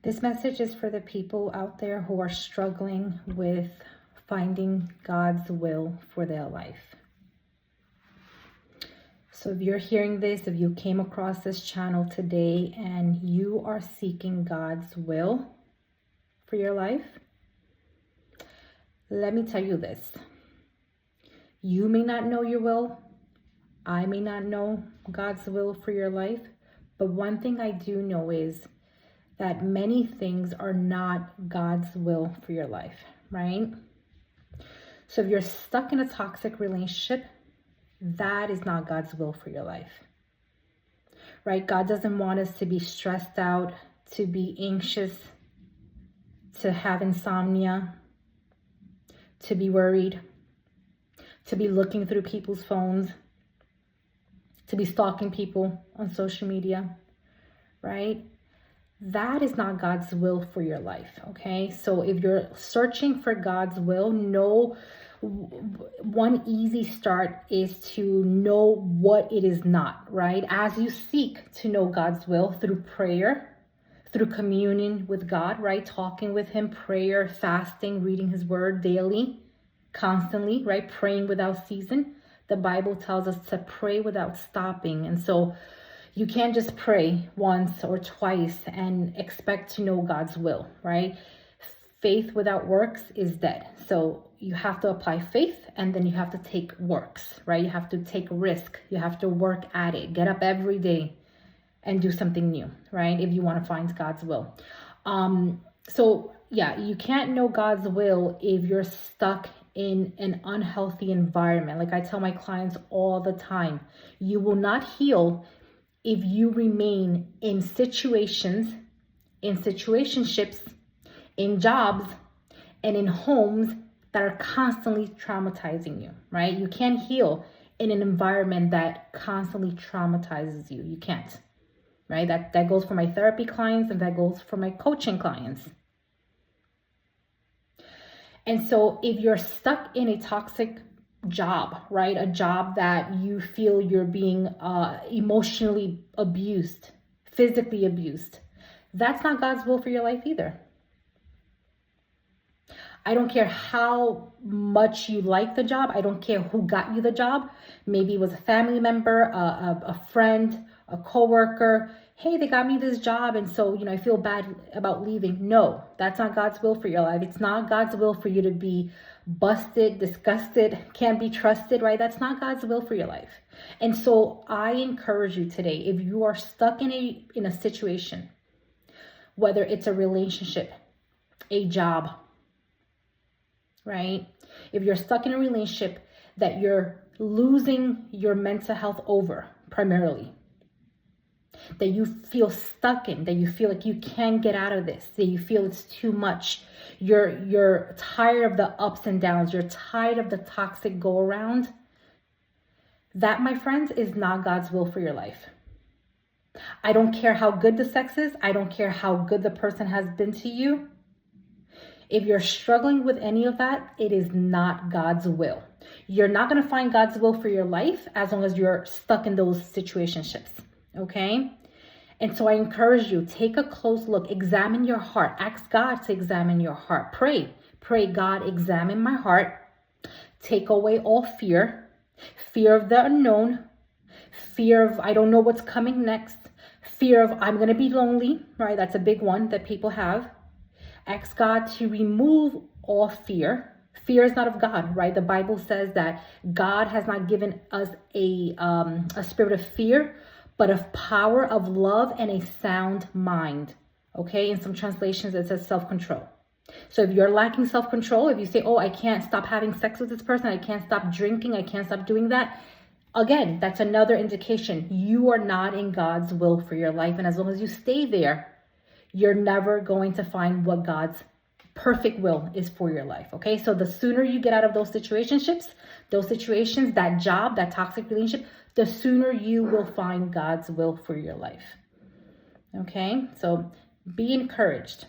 This message is for the people out there who are struggling with finding God's will for their life. So if you're hearing this, if you came across this channel today and you are seeking God's will for your life, let me tell you this. You may not know your will. I may not know God's will for your life. But one thing I do know is that many things are not God's will for your life, right? So if you're stuck in a toxic relationship, that is not God's will for your life, right? God doesn't want us to be stressed out, to be anxious, to have insomnia, to be worried, to be looking through people's phones, to be stalking people on social media, right? That is not God's will for your life, okay? So if you're searching for God's will, know one easy start is to know what it is not, right? As you seek to know God's will through prayer, through communion with God, right? Talking with Him, prayer, fasting, reading His word daily, constantly, right? Praying without ceasing. The Bible tells us to pray without stopping. And so you can't just pray once or twice and expect to know God's will, right? Faith without works is dead. So you have to apply faith, and then you have to take works, right? You have to take risk. You have to work at it. Get up every day and do something new, right? If you want to find God's will. So yeah, you can't know God's will if you're stuck in an unhealthy environment. Like I tell my clients all the time, you will not heal if you remain in situations, in situationships, in jobs, and in homes that are constantly traumatizing you, right? You can't heal in an environment that constantly traumatizes you. You can't, right? That goes for my therapy clients, and that goes for my coaching clients. And so if you're stuck in a toxic job, right? A job that you feel you're being emotionally abused, physically abused, that's not God's will for your life either. I don't care how much you like the job. I don't care who got you the job. Maybe it was a family member, a friend, a coworker. Hey, they got me this job, and so, I feel bad about leaving. No, that's not God's will for your life. It's not God's will for you to be busted, disgusted, can't be trusted, right? That's not God's will for your life. And so I encourage you today, if you are stuck in a situation, whether it's a relationship, a job, right? If you're stuck in a relationship that you're losing your mental health over primarily, that you feel stuck in, that you feel like you can't get out of this, that you feel it's too much, you're tired of the ups and downs, you're tired of the toxic go around, that, my friends, is not God's will for your life. I don't care how good the sex is. I don't care how good the person has been to you. If you're struggling with any of that, it is not God's will. You're not going to find God's will for your life as long as you're stuck in those situationships, okay? And so I encourage you, take a close look, examine your heart, ask God to examine your heart. Pray, God, examine my heart, take away all fear of the unknown, fear of I don't know what's coming next, fear of I'm going to be lonely, right? That's a big one that people have. Ask God to remove all fear. Fear is not of God, right? The Bible says that God has not given us a spirit of fear, but of power, of love, and a sound mind. Okay, in some translations it says self-control. So if you're lacking self-control, if you say, oh, I can't stop having sex with this person, I can't stop drinking, I can't stop doing that, again, that's another indication you are not in God's will for your life. And as long as you stay there, you're never going to find what God's perfect will is for your life, okay? So the sooner you get out of those situationships, that job, that toxic relationship, the sooner you will find God's will for your life, okay? So be encouraged.